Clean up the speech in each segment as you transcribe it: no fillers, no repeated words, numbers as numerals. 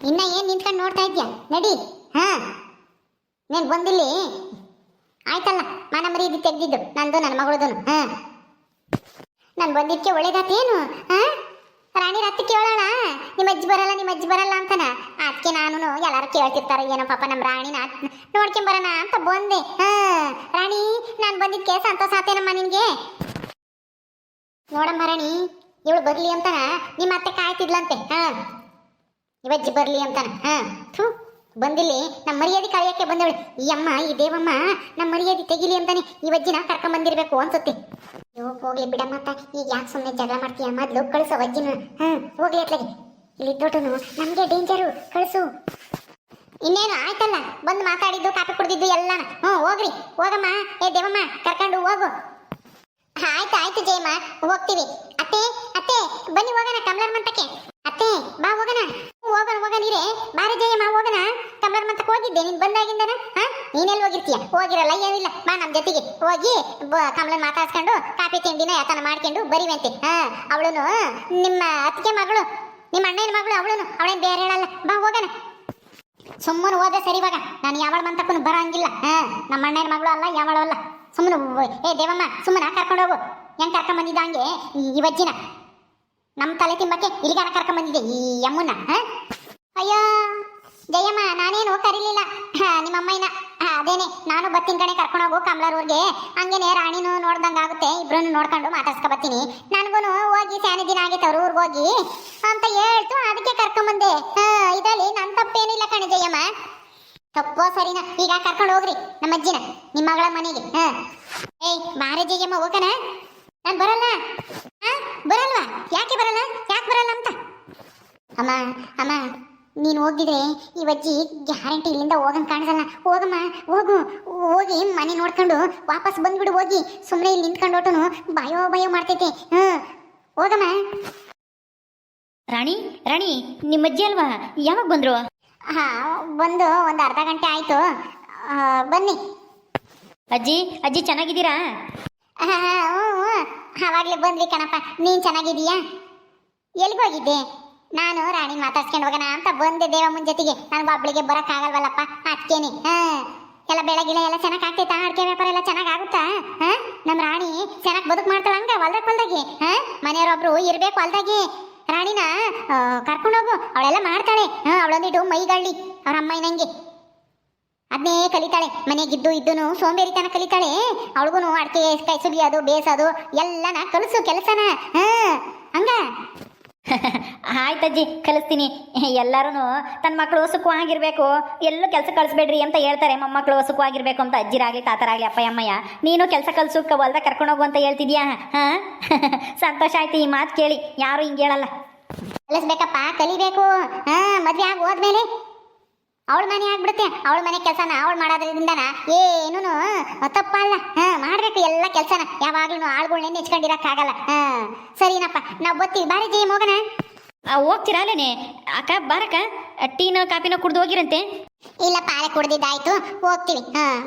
ಇನ್ನ ಏನ್ ನಿಂತ್ಕೊಂಡು ನೋಡ್ತಾ ಇದ್ಯಾ? ನಡಿ. ಹಾ, ನೀನ್ ಬಂದಿಲ್ಲಿ ಆಯ್ತಲ್ಲ. ಮಾನ ಮರ್ಯಾದೆ ತೆಗ್ದಿದ್ದು ನಂದು ನನ್ನ ಮಗಳದು. ಹಾ, ನಾನು ಬಂದಿದ್ದಕ್ಕೆ ಒಳ್ಳೇದಾತೇನು? ಹಾ, ರಾಣಿ ರತ್ತಿ ಕೇಳೋಣ, ನಿಮ್ಮ ಅಜ್ಜಿ ಬರಲ್ಲ ನಿಮ್ಮ ಅಜ್ಜಿ ಬರಲ್ಲ ಅಂತಾನ. ಅದಕ್ಕೆ ನಾನು ಎಲ್ಲಾರು ಕೇಳ್ತಿರ್ತಾರೆ, ಏನೋ ಪಾಪ ನಮ್ಮ ರಾಣಿನ ನೋಡ್ಕೊಂಬರೋಣ ಅಂತ ಬಂದೆ. ಹಾ ರಾಣಿ, ನಾನು ಬಂದಿದ್ದಕ್ಕೆ ಸಂತೋಷ ಆತೇನಮ್ಮ ನಿನ್ಗೆ? ನೋಡಮ್ಮ ರಾಣಿ, ಇವಳು ಬರ್ಲಿ ಅಂತಾನ ನಿಮ್ಮ ಅತ್ತೆ ಕಾಯ್ತಿದ್ಲಂತೆ. ಹಾ, ಇವಜ್ಜಿ ಬರ್ಲಿ ಅಂತಾನ. ಹಾ, ಥೂ, ಬಂದಿಲ್ಲಿ ನಮ್ಮ ಮರ್ಯಾದೆ ಕಳೆಯಕ್ಕೆ ಬಂದವಳು ಈ ಅಮ್ಮ, ಈ ದೇವಮ್ಮ ನಮ್ಮ ಮರ್ಯಾದೆ ತೆಗಿಲಿ ಅಂತಾನೆ ಇವಜ್ಜಿನ ಕರ್ಕೊಂಡ್ ಬಂದಿರ್ಬೇಕು ಅನ್ಸುತ್ತೆ. ಅಯ್ಯೋ ಹೋಗ್ಲಿ ಬಿಡಮ್ಮತ್ತ, ಈಗ ಯಾಕೆ ಸುಮ್ಮನೆ ಜಗಳ ಮಾಡ್ತೀಯ? ಮೊದ್ಲು ಕಳಿಸೋ ವಜ್ಜಿನ. ಹೋಗ್ಲಿ ಅತ್ಲಾಗೆ, ಇಲ್ಲಿ ದೊಡ್ಡನು ನಮ್ಗೆ ಡೇಂಜರು, ಕಳಿಸು. ಇನ್ನೇನು ಆಯ್ತಲ್ಲ, ಬಂದು ಮಾತಾಡಿದ್ದು ಕಾಪಿ ಕುಡ್ದಿದ್ದು ಎಲ್ಲಾನ. ಹೋಗ್ರಿ, ಹೋಗಮ್ಮ. ಏ ದೇವಮ್ಮ, ಕರ್ಕೊಂಡು ಹೋಗು. ಆಯ್ತು ಆಯ್ತು ಜಯಮ್ಮ, ಹೋಗ್ತೀವಿ. ಅತ್ತೆ ಅತ್ತೆ, ಬನ್ನಿ ಹೋಗೋಣ ಕಮಲರ್ ಮಂಟಕ್ಕೆ. ಅತ್ತೆ ಬಾ ಹೋಗೋಣ. ಹೋಗೋಣ ಬಾರಿ ಜಯಮ್ಮ, ಹೋಗೋಣ. ಕಮಲರ್ ಮಂಟಕ್ಕೆ ಹೋಗಿದ್ದೆ ನೀನ್ ಬಂದಾಗಿಂದನ. ನೀನೆಲ್ಲಿ ಹೋಗಿರ್ತೀಯ? ಹೋಗಿರಲ್ಲ, ಏನಿಲ್ಲ, ಬಾ ನಮ್ಮ ಜೊತೆಗೆ ಹೋಗಿ ಕಮಲನ್ ಮಾತಾಡ್ಸ್ಕೊಂಡು ಕಾಫಿ ತಿಂಡಿನ ಯಾತನ ಮಾಡ್ಕೊಂಡು ಬರಿವಂತೆ. ಅವಳನು ನಿಮ್ಮ ಅತ್ತಿಗೆ ಮಗಳು, ನಿಮ್ಮ ಅಣ್ಣನ ಮಗಳು, ಅವಳೇನು ಬೇರೆ ಹೇಳಲ್ಲ. ಬಾ ಹೋಗೋಣ. ಸುಮ್ಮನೆ ಹೋದ ಸರಿ. ಇವಾಗ ನಾನು ಯಾವಳ ಮಂತಕ್ಕೂ ಬರಂಗಿಲ್ಲ. ನಮ್ಮ ಅಣ್ಣನ ಮಗಳು ಅಲ್ಲ, ಯಾವಳು ಅಲ್ಲ. ಸುಮ್ಮನೆ ಏ ದೇವಮ್ಮ, ಸುಮ್ಮನೆ ಕರ್ಕೊಂಡು ಹೋಗು. ಹೆಂಗ್ ಕರ್ಕೊಂಡ್ ಬಂದಿದ್ದ ಹಂಗೆ ಈ ವಜ್ಜಿನ ನಮ್ಮ ತಲೆ ತಿಂಬಕ್ಕೆ ಇಲ್ಲಿಗಾನ ಕರ್ಕೊಂಡ್ ಬಂದಿದ್ದೆ ಈ ಅಮ್ಮನ. ಅಯ್ಯೋ ಜಯಮ್ಮ, ನಾನೇನು ಕರೀಲಿಲ್ಲ ನಿಮ್ಮ ಅಮ್ಮಯ್ಯನ. ಅದೇನೆ ನಾನು ಬತ್ತಿನ ಕಡೆ ಕರ್ಕೊಂಡು ಹೋಗು ಕಮಲಾರೂರ್ಗೆ. ಹಂಗೇನೆ ರಾಣಿನೂ ನೋಡ್ದಂಗ ಆಗುತ್ತೆ, ಇಬ್ರನ್ನು ನೋಡ್ಕೊಂಡು ಮಾತಾಡ್ಸ್ಕೊ ಬರ್ತೀನಿ. ನನ್ಗೂ ಹೋಗಿ ಸ್ಯಾನಿ ದಿನ ಆಗೈತೆ ಅವ್ರ ಊರ್ಗೆ ಹೋಗಿ ಅಂತ ಹೇಳ್ತು, ಅದಕ್ಕೆ ಕರ್ಕೊಂಬಂದೆ. ಇದರಲ್ಲಿ ನನ್ನ ತಪ್ಪೇನಿಲ್ಲ ಕಣೆ ಜಯಮ್ಮ. ತಪ್ಪೋ ಸರಿನಾ? ಈಗ ಕರ್ಕೊಂಡು ಹೋಗ್ರಿ ನಮ್ಮ ಅಜ್ಜಿನ ನಿಮ್ಮ ಮಗಳ ಮನೆಗೆ. ಏಯ್ ಬಾರೆ ಜಯಮ್ಮ, ಹೋಗೋಣ. ನಾನು ಬರಲ್ಲ. ಬರಲ್ವಾ? ಯಾಕೆ ಬರಲ್ಲ ಅಂತ? ಅಮ್ಮ ಅಮ್ಮ, ನೀನು ಹೋಗಿದ್ರೆ ಈ ಅಜ್ಜಿ ಗ್ಯಾರಂಟಿ ಇಲ್ಲಿಂದ ಹೋಗಂಗೆ ಕಾಣಿಸಲ್ಲ. ಹೋಗಮ್ಮ, ಹೋಗಿ ಮನೆ ನೋಡ್ಕೊಂಡು ವಾಪಸ್ ಬಂದ್ಬಿಡು. ಹೋಗಿ ಸುಮ್ಮನೆ ಇಲ್ಲಿ ನಿಂತ್ಕೊಂಡು ಓಟನು ಭಯೋ ಮಾಡ್ತೈತೆ. ಹೋಗಮ್ಮ. ರಾಣಿ, ನಿಮ್ಮ ಅಜ್ಜಿ ಅಲ್ವಾ? ಯಾವಾಗ ಬಂದ್ರು? ಬಂದು ಒಂದು ಅರ್ಧ ಗಂಟೆ ಆಯ್ತು. ಬನ್ನಿ. ಅಜ್ಜಿ ಚೆನ್ನಾಗಿದ್ದೀರಾ? ಆವಾಗಲೇ ಬಂದ್ವಿ ಕಣಪ್ಪ. ನೀನು ಚೆನ್ನಾಗಿದೀಯಾ? ಎಲ್ಲಿಗೋಗಿದ್ದೆ? ನಾನು ರಾಣಿ ಮಾತಾಡ್ಸ್ಕೊಂಡು ಹೋಗೋಣ ಅಂತ ಬಂದೆ ದೇವಮ್ಮನ ಜೊತೆಗೆ. ನನಗೆ ಒಬ್ಳಿಗೆ ಬರೋಕ್ಕಾಗಲ್ವಲ್ಲಪ್ಪ, ಅದಕ್ಕೇನೆ. ಎಲ್ಲ ಬೆಳಗಿಲ್ಲ ಎಲ್ಲ ಚೆನ್ನಾಗಿ ಆಗ್ತೈತಾ? ಅಡಿಕೆ ವ್ಯಾಪಾರ ಎಲ್ಲ ಚೆನ್ನಾಗಿ ಆಗುತ್ತಾ? ನಮ್ಮ ರಾಣಿ ಚೆನ್ನಾಗಿ ಬದುಕು ಮಾಡ್ತಾಳ ಹಂಗ ಹೊಲ್ದಾಗೆ? ಮನೆಯವರೊಬ್ರು ಇರ್ಬೇಕು ಹೊಲ್ದಾಗೆ. ರಾಣಿನ ಕರ್ಕೊಂಡೋಗು, ಅವಳೆಲ್ಲ ಮಾಡ್ತಾಳೆ. ಅವಳೊಂದಿಟ್ಟು ಮೈಗಳ್ಳಿ ಅವ್ರ ಅಮ್ಮಯ್ಯನಂಗೆ ಅದನ್ನೇ ಕಲಿತಾಳೆ. ಮನೆಗಿದ್ದು ಇದ್ದು ಸೋಂಬೇರಿತನ ಕಲಿತಾಳೆ. ಅವಳಿಗೂ ಅಡಿಕೆ ಕೈ ಸುಲಿಯೋದು, ಬೇಸೋದು ಎಲ್ಲನ ಕಲಿಸು ಕೆಲಸನ. ಹಂಗ ಆಯ್ತಜ್ಜಿ, ಕಲಿಸ್ತೀನಿ. ಎಲ್ಲರೂ ತನ್ನ ಮಕ್ಕಳು ಸುಖವಾಗಿರ್ಬೇಕು, ಎಲ್ಲೂ ಕೆಲಸ ಕಳಿಸ್ಬೇಡ್ರಿ ಅಂತ ಹೇಳ್ತಾರೆ. ಮೊಮ್ಮಕ್ಕಳು ಸುಖವಾಗಿರ್ಬೇಕು ಅಂತ ಅಜ್ಜಿರಾಗ್ಲಿ ತಾತರಾಗ್ಲಿ ಅಪ್ಪ ಅಮ್ಮಯ್ಯ. ನೀನು ಕೆಲಸ ಕಲಿಸು, ಹೊಲ್ದಾಗ ಕರ್ಕೊಂಡೋಗು ಅಂತ ಹೇಳ್ತಿದ್ಯಾ? ಸಂತೋಷ ಆಯ್ತು ಈ ಮಾತು ಕೇಳಿ. ಯಾರು ಹಿಂಗೆ ಹೇಳಲ್ಲ. ಕಲಿಸ್ಬೇಕಪ್ಪ, ಕಲಿಬೇಕು. ಮದ್ವೆ ಆಗಿ ಹೋದ್ಮೇಲೆ ಅವಳ ಮನೆ ಆಗ್ಬಿಡುತ್ತೆ. ಅವಳ ಮನೆ ಕೆಲಸನ ಅವಳು ಮಾಡೋದ್ರಿಂದನ ಏನೂ ತಪ್ಪಲ್ಲ. ಮಾಡ್ಬೇಕು ಎಲ್ಲ ಕೆಲಸನ. ಯಾವಾಗ್ಲೂ ಆಳುಗಳನ್ನೇ ನೆಚ್ಕೊಂಡಿರಕ್ಕಾಗಲ್ಲ. ಸರಿನಪ್ಪ, ನಾವು ಬರ್ತೀವಿ. ಬಾರಿ ಜಯ, ಹೋಗೋಣ. ಹೋಗ್ತೀರಾ ಅಲ್ಲೇನೆ ಅಕ್ಕ? ಬಾರಕ್ಕ, ಟೀನೋ ಕಾಪಿನೋ ಕುಡ್ದು ಹೋಗಿರಂತೆ. ಇಲ್ಲ, ಪಾಲೆ ಕುಡ್ದಿದ್ದಾಯ್ತು, ಹೋಗ್ತೀವಿ.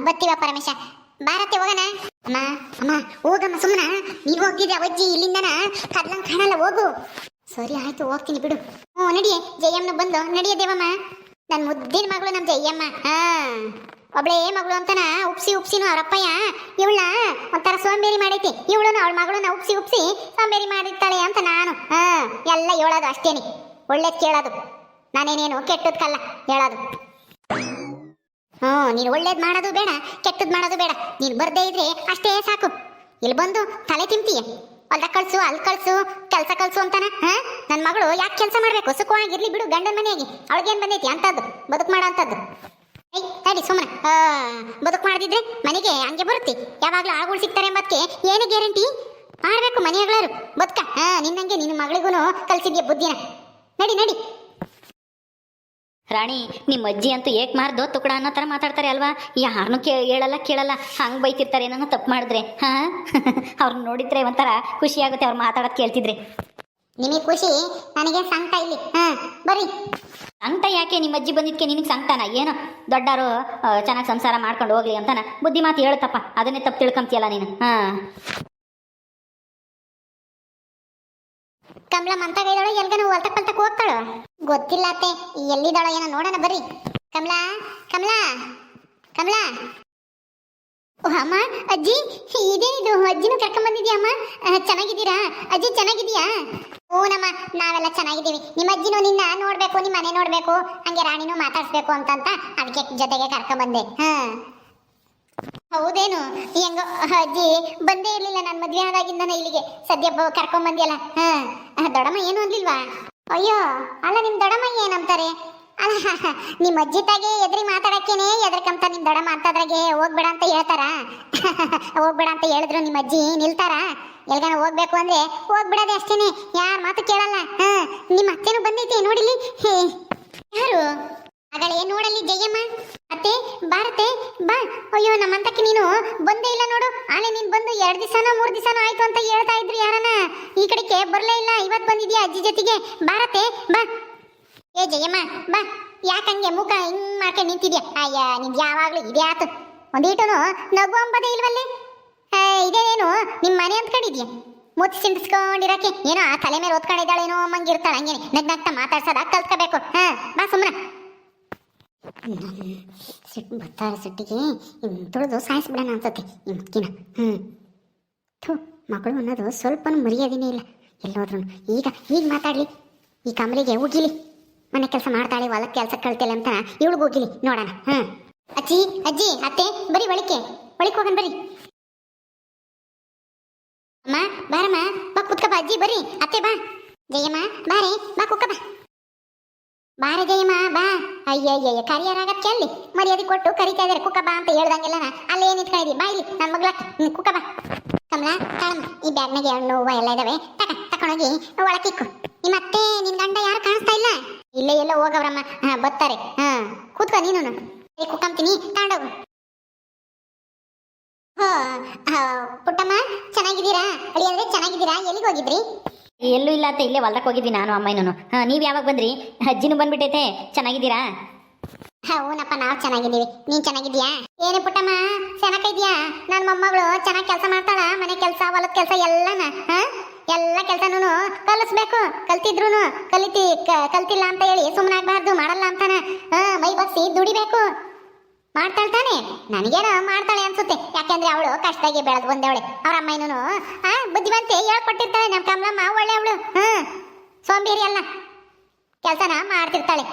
ಬರ್ತೀವ ಪರಮೇಶ. ಬಾರತ್ತೆ, ಹೋಗೋಣ. ಅಮ್ಮ ಹೋಗಮ್ಮ, ಸುಮ್ಮನ ನೀವು ಹೋಗಿದ್ದೆ ಅವಜ್ಜಿ ಇಲ್ಲಿಂದನ ಕದ್ಲಂಗ್ ಕಾಣಲ್ಲ. ಹೋಗು. ಸರಿ ಆಯ್ತು, ಹೋಗ್ತೀನಿ ಬಿಡು. ನಡಿಯೇ ಜಯಮ್ಮನ ಬಂದು. ನಡಿಯ ದೇವಮ್ಮ, ನನ್ನ ಮುದ್ದಿನ ಮಗಳು ನಮ್ಮ ಜಯಮ್ಮ. ಒಬ್ಳೇ ಮಗಳು ಅಂತಾನ ಉಪ್ಸಿನೂ ಅವ್ರಪ್ಪಯ್ಯ ಇವಳನ್ನ ಒಂಥರ ಸೋಂಬೇರಿ ಮಾಡೈತಿ. ಇವಳನ್ನು ಅವಳ ಮಗಳನ್ನ ಉಪ್ಸಿ ಸೋಂಬೇರಿ ಮಾಡಿರ್ತಾಳೆ ಅಂತ ನಾನು ಎಲ್ಲ ಹೇಳೋದು ಅಷ್ಟೇನೆ. ಒಳ್ಳೇದು ಕೇಳೋದು, ನಾನೇನೇನು ಕೆಟ್ಟದ್ಕಲ್ಲ ಹೇಳೋದು. ನೀನು ಒಳ್ಳೇದು ಮಾಡೋದು ಬೇಡ, ಕೆಟ್ಟದ್ದು ಮಾಡೋದು ಬೇಡ. ನೀನು ಬರ್ದೇ ಇದ್ರೆ ಅಷ್ಟೇ ಸಾಕು. ಇಲ್ಲಿ ಬಂದು ತಲೆ ತಿಂತೀಯ. ಹೊಲ್ದಾಗ ಕಳ್ಸು, ಅಲ್ಲಿ ಕಳ್ಸು, ಕೆಲಸ ಕಳ್ಸು ಅಂತಾನ. ನನ್ನ ಮಗಳು ಯಾಕೆ ಕೆಲಸ ಮಾಡ್ಬೇಕು? ಸುಖವಾಗಿರ್ಲಿ ಬಿಡು ಗಂಡನ ಮನೆಯಾಗಿ. ಅವಳಿಗೇನು ಬಂದೈತಿ ಅಂತದ್ದು ಬದುಕು ಮಾಡೋ ಅಂಥದ್ದು? ತಡಿ ಸುಮ್ಮನೆ. ಬದುಕು ಮಾಡದಿದ್ರೆ ಮನೆಗೆ ಹಂಗೆ ಬರುತ್ತೆ. ಯಾವಾಗಲೂ ಆಳುಗಳು ಸಿಗ್ತಾರೆ ಎಂಬದಕ್ಕೆ ಏನು ಗ್ಯಾರಂಟಿ? ಮಾಡಬೇಕು ಮನೆಯಾಗ್ಲಾರು ಬದುಕ. ನಿನ್ನಂಗೆ ನಿನ್ನ ಮಗಳಿಗೂ ಕಲ್ಸಿದ್ಯ ಬುದ್ಧಿನ. ನಡಿ. ರಾಣಿ, ನಿಮ್ಮ ಅಜ್ಜಿ ಅಂತೂ ಏಕ್ ಮಾರ್ದು ತುಕಡ ಅನ್ನೋ ಥರ ಮಾತಾಡ್ತಾರೆ ಅಲ್ವಾ? ಯಾರನ್ನೂ ಹೇಳಲ್ಲ ಕೇಳಲ್ಲ, ಹಂಗೆ ಬೈತಿರ್ತಾರೆ ಏನೋ ತಪ್ಪು ಮಾಡಿದ್ರೆ. ಅವ್ರನ್ನ ನೋಡಿದ್ರೆ ಒಂಥರ ಖುಷಿ ಆಗುತ್ತೆ ಅವ್ರು ಮಾತಾಡೋದು ಕೇಳ್ತಿದ್ರೆ. ನಿಮಗೆ ಖುಷಿ, ನನಗೆ ಸಂಕಟ ಇಲ್ಲಿ. ಬರ್ರಿ. ಸಂಕಟ ಯಾಕೆ? ನಿಮ್ಮ ಅಜ್ಜಿ ಬಂದಿದ್ದಕ್ಕೆ ನಿನಗೆ ಸಂಕಟನ? ಏನೋ ದೊಡ್ಡವರು ಚೆನ್ನಾಗಿ ಸಂಸಾರ ಮಾಡ್ಕೊಂಡು ಹೋಗ್ಲಿ ಅಂತಾನ ಬುದ್ಧಿ ಮಾತು ಹೇಳುತ್ತಪ್ಪ, ಅದನ್ನೇ ತಪ್ಪು ತಿಳ್ಕೊಂತೀಯಲ್ಲ ನೀನು. ಕಮಲ ಮಂತಾಗೈದಳು ಎಲ್ಗನ ಹೊಲ್ತಕ್ ಪಲ್ತಕ್ ಹೋಗ್ತಾಳು ಗೊತ್ತಿಲ್ಲ ಅತ್ತೆ ಎಲ್ಲಿದ್ದಾಳೋ ಏನೋ ನೋಡೋಣ ಬರ್ರಿ ಕಮಲಾ ಕಮಲಾ ಕಮಲಾ ಓ ಅಮ್ಮ ಅಜ್ಜಿ ಇದೇನಿದು ಅಜ್ಜಿನೂ ಕರ್ಕೊಂಡ್ ಬಂದಿದ್ಯಾ ಅಮ್ಮ ಚೆನ್ನಾಗಿದ್ದೀರಾ ಅಜ್ಜಿ ಚೆನ್ನಾಗಿದ್ಯಾ ನಮ್ಮ ನಾವೆಲ್ಲ ಚೆನ್ನಾಗಿದ್ದೀವಿ ನಿಮ್ಮ ಅಜ್ಜಿನೂ ನಿನ್ನ ನೋಡ್ಬೇಕು ನಿಮ್ಮ ಮನೆ ನೋಡ್ಬೇಕು ಹಂಗೆ ರಾಣಿನೂ ಮಾತಾಡ್ಸ್ಬೇಕು ಅಂತ ಅದಕ್ಕೆ ಜೊತೆಗೆ ಕರ್ಕೊಂಡ್ ಬಂದೆ ಹೌದೇನು ಹೆಂಗೋ ಅಜ್ಜಿ ಬಂದೇ ಇರ್ಲಿಲ್ಲ ನಾನು ಮದ್ವೆ ಆದಾಗಿಂದನೇ ಇಲ್ಲಿಗೆ ಸದ್ಯ ಕರ್ಕೊಂಡ್ ಬಂದಿಯಲ್ಲ ದೊಡಮ್ಮ ಏನು ಅನ್ಲಿಲ್ವಾ ಅಯ್ಯೋ ಅಲ್ಲ ನಿಮ್ ದೊಡಮ್ಮ ಏನಂತಾರೆ ಅಲ್ಲ ನಿಮ್ಮ ಅಜ್ಜಿ ತಾಗೆ ಎದ್ರಿ ಮಾತಾಡಕ್ಕೇನೆ ಎದ್ರಕಂತ ನಿಮ್ ದೊಡಮ್ಮ ಅಂತದ್ರಾಗೆ ಹೋಗ್ಬೇಡ ಅಂತ ಹೇಳ್ತಾರ ಹೋಗ್ಬೇಡ ಅಂತ ಹೇಳಿದ್ರು ನಿಮ್ಮ ಅಜ್ಜಿ ನಿಲ್ತಾರ ಎಲ್ಗಾನ ಹೋಗ್ಬೇಕು ಅಂದ್ರೆ ಹೋಗ್ಬಿಡೋದೆ ಅಷ್ಟೇನೆ ಯಾರ ಮಾತು ಕೇಳಲ್ಲ ನಿಮ್ಮ ಅತ್ತೆನೂ ಬಂದೈತೆ ನೋಡಿಲಿ ಯಾರು ಹಾಗಾಳೆ ನೋಡಲ್ಲಿ ಜಯಮ್ಮ ಅತ್ತೆ ಬಾರತೆ ಬಾ ಅಯ್ಯೋ ನಮ್ಮಂತಕ್ಕೆ ನೀನು ಬಂದೇ ಇಲ್ಲ ನೋಡು ಆಲೆ ನೀನ್ ಬಂದು 2 ದಿವಸನೋ 3 ದಿವಸನೋ ಆಯ್ತು ಅಂತ ಹೇಳ್ತಾ ಇದ್ರು ಯಾರನ ಈ ಕಡೆಗೆ ಬರ್ಲೇ ಇಲ್ಲ ಇವತ್ತು ಬಂದಿದ್ಯಾ ಅಜ್ಜಿ ಜೊತೆಗೆ ಬಾರತೆ ಬಾ ಏ ಜಯಮ್ಮ ಬಾ ಯಾಕಂಗೆ ಮುಖ ಹಿಂಗ್ ಮಾಡ್ಕೊಂಡು ನಿಂತಿದ್ಯಾ ಅಯ್ಯ ನಿಮ್ಗೆ ಯಾವಾಗ್ಲೂ ಇದೇ ಆತು ಒಂದೀಟುನು ನಗು ಅಂಬದೇ ಇಲ್ವಲ್ಲೇ ಇದೇನೇನು ನಿಮ್ಮ ಮನೆ ಅಂದ್ಕೊಂಡಿದ್ಯಾ ಮುಚ್ಚಿ ಸಿಂಡಿಸ್ಕೊಂಡಿರಕ್ಕೆ ಏನೋ ಆ ತಲೆ ಮೇಲೆ ಓದ್ಕೊಂಡಿದ್ದಾಳೇನೋ ಅಮ್ಮಂಗಿರ್ತಾಳ ಹಂಗೇನೆ ನಗ್ನಗ್ತಾ ಮಾತಾಡ್ಸೋದ ಕಲ್ತ್ಕೋಬೇಕು ಬಾ ಸುಮ್ಮನೆ ಸಿಟ್ಟು ಬರ್ತಾರ ಸಿಟ್ಟಿಗೆ ತುಳಿದು ಸಾಯಿಸ್ಬಿಡೋಣ ಅನ್ಸತ್ತೆ ಈ ಮುದ್ಕಿನ ಥೂ ಮಗಳು ಅನ್ನೋದು ಸ್ವಲ್ಪನೂ ಮರ್ಯಾದೆನೇ ಇಲ್ಲ ಎಲ್ಲೋದ್ರು ಈಗ ಮಾತಾಡ್ಲಿ ಈ ಕಮಲಿಗೆ ಉಗಿಲಿ ಮನೆ ಕೆಲಸ ಮಾಡ್ತಾಳೆ ಹೊಲಕ್ಕೆ ಕೆಲಸ ಕಳ್ತಿಲ್ಲ ಅಂತ ಇವಳಿಗೆ ಹೋಗಿಲಿ ನೋಡೋಣ ಅಜ್ಜಿ ಅಜ್ಜಿ ಅತ್ತೆ ಬರೀ ಒಳಿಕೆ ಹೋಗನ್ ಬರಿ ಅಮ್ಮ ಬಾರಮ್ಮ ಬಾ ಕುತ್ಕ ಬಾ ಅಜ್ಜಿ ಬರಿ ಅತ್ತೆ ಬಾ ಜಯಮ್ಮ ಬಾರೆ ಬಾ ಕುಕ್ಕ ಬಾ ಬಾರೆ ಜಯಮ್ಮ ಬಾ ಅಯ್ಯಯ್ಯ ಕರಿಯರಾಗಕ್ಕೆ ಅಲ್ಲಿ ಮರ್ಯಾದೆ ಕೊಟ್ಟು ಕರಿತಾ ಇದಾರೆ ಕುಕ್ಕ ಬಾ ಅಂತ ಹೇಳ್ದಂಗೆಲ್ಲ ಅಲ್ಲೇ ನಿಂತ್ಕೊಂಡಿದ್ದಿ ಬಾ ಇಲ್ಲಿ ನನ್ನ ಮಗ್ಲ ಕುಕ್ಕ ಬಾ ಕಮಲ ತಾಳಮ್ಮ ಈ ಬ್ಯಾಗ್ನಾಗೆ ಹಣ್ಣು ಹೂವು ಎಲ್ಲ ಇದಾವೆ ತಕೊಂಡೋಗಿ ಒಳಕಿಕ್ಕು ನಿಮ್ಮ ಅತ್ತೆ ನಿನ್ ಗಂಡ ಯಾರು ಕಾಣಿಸ್ತಾ ಇಲ್ಲ ಇಲ್ಲೇ ಎಲ್ಲ ಹೋಗವ್ರಮ್ಮ ಬರ್ತಾರೆ ಕೂತ್ಕೊ ನೀನು ಕುಕ್ಕಂತೀನಿ ತಗೊಂಡೋಗು ಪುಟ್ಟಮ್ಮ ಚೆನ್ನಾಗಿದ್ದೀರಾ ಅಳಿ ಅಂದ್ರೆ ಚೆನ್ನಾಗಿದ್ದೀರಾ ಎಲ್ಲಿಗೆ ಹೋಗಿದ್ರಿ ಎಲ್ಲೂ ಇಲ್ಲ ಅತ್ತೆ ಇಲ್ಲೇ ಹೊಲ್ದಕ್ಕೆ ಹೋಗಿದ್ವಿ ನಾನು ಅಮ್ಮನೂ ನೀವು ಯಾವಾಗ ಬಂದ್ರಿ ಅಜ್ಜಿನೂ ಬಂದ್ಬಿಟ್ಟೈತೆ ಚೆನ್ನಾಗಿದ್ದೀರಾ ಹೂನಪ್ಪ ನಾವು ಚೆನ್ನಾಗಿದ್ದೀವಿ ನೀನ್ ಚೆನ್ನಾಗಿದ್ಯಾ ಏನೇ ಪುಟ್ಟಮ್ಮ ಚೆನ್ನಾಗಿದ್ಯಾ ನನ್ನ ಮೊಮ್ಮಗಳು ಚೆನ್ನಾಗಿ ಕೆಲಸ ಮಾಡ್ತಾಳ ಮನೆ ಕೆಲಸ ಹೊಲದ ಕೆಲಸ ಎಲ್ಲನ ಎಲ್ಲ ಕೆಲಸನೂ ಕಲಿಸ್ಬೇಕು ಕಲ್ತಿದ್ರು ಕಲ್ತಿಲ್ಲ ಅಂತ ಹೇಳಿ ಸುಮ್ಮನಾಗಬಾರ್ದು ಮಾಡಲ್ಲ ಅಂತಾನ ಮೈ ಬಗ್ಸಿ ದುಡಿಬೇಕು ಮಾಡ್ತಾಳೆ ತಾನೆ ನನಗೇನೋ ಮಾಡ್ತಾಳೆ ಅನ್ಸುತ್ತೆ ಯಾಕೆಂದ್ರೆ ಅವಳು ಕಷ್ಟದಾಗಿ ಬೆಳೆದು ಬಂದವಳೆ ಅವ್ರ ಅಮ್ಮನೂ ಬುದ್ಧಿವಂತೆ ಹೇಳ್ಕೊಟ್ಟಿರ್ತಾಳೆ ನಮ್ಮ ಕಮಲಮ್ಮ ಒಳ್ಳೆ ಅವಳು ಸೋಂಬೇರಿ ಅಲ್ಲ ಕೆಲಸನ ಮಾಡ್ತಿರ್ತಾಳೆ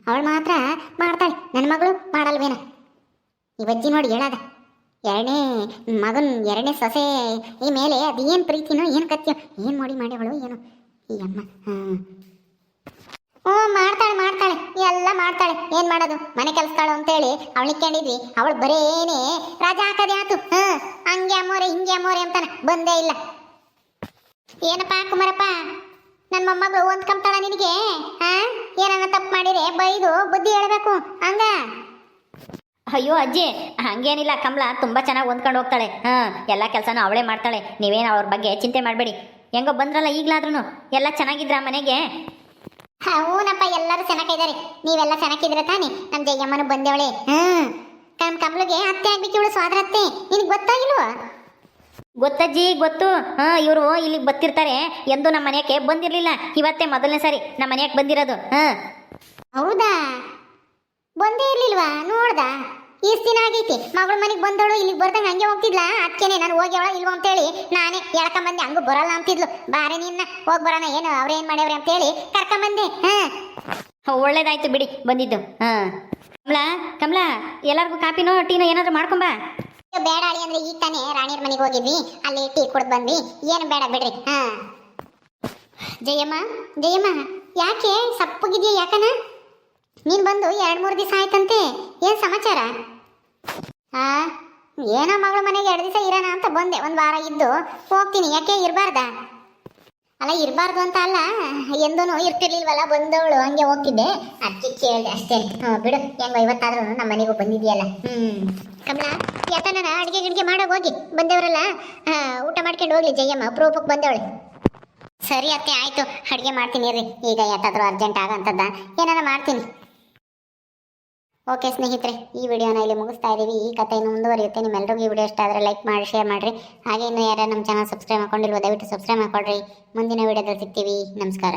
ಅವಳು ಮಾತ್ರ ಮಾಡ್ತಾಳೆ ನನ್ನ ಮಗಳು ಮಾಡಲ್ವೇನ ಇವಜ್ಜಿ ನೋಡಿ ಹೇಳದ ಎರಡನೇ ಸೊಸೆ ಈ ಮೇಲೆ ಅದೇನು ಪ್ರೀತಿನೋ ಏನು ಕತ್ತಿಯೋ ಏನು ಮಾಡಿ ಅವಳು ಏನು ಈ ಅಮ್ಮ ಮಾಡ್ತಾಳೆ ಎಲ್ಲ ಮಾಡ್ತಾಳೆ ಏನ್ ಮಾಡೋದು ಮನೆ ಕೆಲಸತಾಳು ಅಂತೇಳಿ ಅವಳು ನಿಕ್ಕೊಂಡಿದ್ವಿ ಅವಳು ಬರೇನೆ ರಾಜ ಹಾಕದೆ ಆತು ಹಂಗೆ ಅಮ್ಮೋರೆ ಹಿಂಗೆ ಅಮ್ಮೋರೆ ಅಂತಾನ ಬಂದೇ ಇಲ್ಲ ಏನಪ್ಪ ಕುಮಾರಪ್ಪ ನನ್ನ ಮೊಮ್ಮಗಳು ಹೊಂದ್ಕೊಂತಾಳ ನಿನಗೆ ಏನನ್ನ ತಪ್ಪು ಮಾಡಿರೆ ಬೈದು ಬುದ್ಧಿ ಹೇಳ್ಬೇಕು ಹಂಗ ಅಯ್ಯೋ ಅಜ್ಜಿ ಹಂಗೇನಿಲ್ಲ ಕಮಲ ತುಂಬ ಚೆನ್ನಾಗಿ ಹೊಂದ್ಕೊಂಡು ಹೋಗ್ತಾಳೆ ಎಲ್ಲ ಕೆಲಸನೂ ಅವಳೇ ಮಾಡ್ತಾಳೆ ನೀವೇನು ಅವ್ರ ಬಗ್ಗೆ ಚಿಂತೆ ಮಾಡಬೇಡಿ ಹೆಂಗೋ ಬಂದ್ರಲ್ಲ ಈಗಲಾದ್ರೂ ಎಲ್ಲ ಚೆನ್ನಾಗಿದ್ರ ಮನೆಗೆ ಹೂನಪ್ಪ ಎಲ್ಲರೂ ಚೆನ್ನಾಗಿದ್ದಾರೆ ನೀವೆಲ್ಲ ಚೆನ್ನಾಗಿದ್ರೆ ತಾನೆ ನಮ್ಮ ಜಯಮ್ಮನು ಬಂದೇವಳೆ ಕಮಲಿಗೆ ಅತ್ತೆ ಆಗ್ಬೇಕು ಇವಳು ಸ್ವಾದ್ರ ಅತ್ತೆ ನಿನಗೆ ಗೊತ್ತಾಗಿಲ್ವ ಗೊತ್ತಜ್ಜಿ ಗೊತ್ತು ಇವರು ಇಲ್ಲಿಗೆ ಬರ್ತಿರ್ತಾರೆ ಎಂದು ನಮ್ಮ ಮನೆಯಕ್ಕೆ ಬಂದಿರಲಿಲ್ಲ ಇವತ್ತೇ ಮೊದಲನೇ ಸಾರಿ ನಮ್ಮ ಮನೆಯಕ್ಕೆ ಬಂದಿರೋದು ಹೌದಾ ಬಂದೇ ಇರ್ಲಿಲ್ವಾ ನೋಡ್ದ ಇಷ್ಟು ದಿನ ಆಗೈತಿ ಮಗಳ ಮನೆಗೆ ಬಂದವಳು ಇಲ್ಲಿಗೆ ಬರ್ದಂಗೆ ಹಂಗೆ ಹೋಗ್ತಿದ್ಲ ಅದಕ್ಕೇನೆ ನಾನು ಹೋಗ್ಯವಳ ಇಲ್ವ ಅಂತೇಳಿ ನಾನೇ ಎಳ್ಕೊಂಬಂದೆ ಹಂಗೂ ಬರಲ್ಲ ಅಂತಿದ್ಲು ಬಾರೆ ನಿನ್ನ ಹೋಗಿ ಬರೋಣ ಏನು ಅವ್ರೇನು ಮಾಡ್ಯವ್ರೆ ಅಂತೇಳಿ ಕರ್ಕೊಂಬಂದೆ ಒಳ್ಳೇದಾಯ್ತು ಬಿಡಿ ಬಂದಿದ್ದು ಕಮಲಾ ಎಲ್ಲರಿಗೂ ಕಾಪಿನೋ ಟೀನೋ ಏನಾದರೂ ಮಾಡ್ಕೊಂಬ ಬೇಡ ಅಳಿ ಅಂದ್ರೆ ಈಗ ತಾನೇ ರಾಣಿಯರ ಮನೆಗೆ ಹೋಗಿದ್ವಿ ಅಲ್ಲಿ ಟೀ ಕುಡ್ದು ಬಂದ್ವಿ ಏನು ಬೇಡ ಬಿಡ್ರಿ ಜಯಮ್ಮ ಯಾಕೆ ಸಪ್ಪಗಿದ್ಯಾ ಯಾಕನ ನೀನ್ ಬಂದು 2-3 ದಿವಸ ಆಯ್ತಂತೆ ಏನ್ ಸಮಾಚಾರ ಏನೋ ಮಗಳ ಮನೆಗೆ 2 ದಿವಸ ಇರೋಣ ಅಂತ ಬಂದೆ 1 ವಾರ ಇದ್ದು ಹೋಗ್ತೀನಿ ಯಾಕೆ ಇರಬಾರ್ದಾ ಅಲ್ಲ ಇರಬಾರ್ದು ಅಂತ ಅಲ್ಲ ಎಂದೂ ಇರ್ತಿರ್ಲಿಲ್ವಲ್ಲ ಬಂದವಳು ಹಂಗೆ ಹೋಗ್ತಿದ್ದೆ ಅದಕ್ಕೆ ಕೇಳಿದೆ ಅಷ್ಟೇ ಬಿಡು ಹೆಂಗೋ ಇವತ್ತಾದ್ರೂ ನಮ್ಮ ಮನೆಗೂ ಬಂದಿದ್ಯಲ್ಲ ಕಮಲ ಯಾತನ ಅಡಿಗೆ ಮಾಡೋಗಿ ಹೋಗಿ ಬಂದೇವ್ರಲ್ಲ ಊಟ ಮಾಡ್ಕೊಂಡು ಹೋಗ್ಲಿ ಜಯಮ್ಮ ಅಪರೂಪಕ್ಕೆ ಬಂದವಳೆ ಸರಿ ಅತ್ತೆ ಆಯ್ತು ಅಡುಗೆ ಮಾಡ್ತೀನಿ ರೀ ಈಗ ಯಾತಾದ್ರೂ ಅರ್ಜೆಂಟ್ ಆಗಂತದ್ದ ಏನಾರ ಮಾಡ್ತೀನಿ ಓಕೆ ಸ್ನೇಹಿತರೆ, ಈ ವಿಡಿಯೋನ ಇಲ್ಲಿ ಮುಗಿಸ್ತಾ ಇದ್ದೀವಿ. ಈ ಕಥೆ ಇನ್ನು ಮುಂದುವರಿಯುತ್ತೆ. ನಿಮ್ಮೆಲ್ಲರಿಗೂ ಈ ವಿಡಿಯೋ ಇಷ್ಟ ಆದರೆ ಲೈಕ್ ಮಾಡಿ, ಶೇರ್ ಮಾಡಿರಿ. ಹಾಗೆ ಇನ್ನು ಯಾರು ನಮ್ಮ ಚಾನಲ್ ಸಬ್ಸ್ಕ್ರೈಬ್ ಮಾಡ್ಕೊಂಡಿಲ್ವೋ ದಯವಿಟ್ಟು ಸಬ್ಸ್ಕ್ರೈಬ್ ಮಾಡ್ಕೊಳ್ರಿ. ಮುಂದಿನ ವಿಡಿಯೋದಲ್ಲಿ ಸಿಗ್ತೀವಿ. ನಮಸ್ಕಾರ.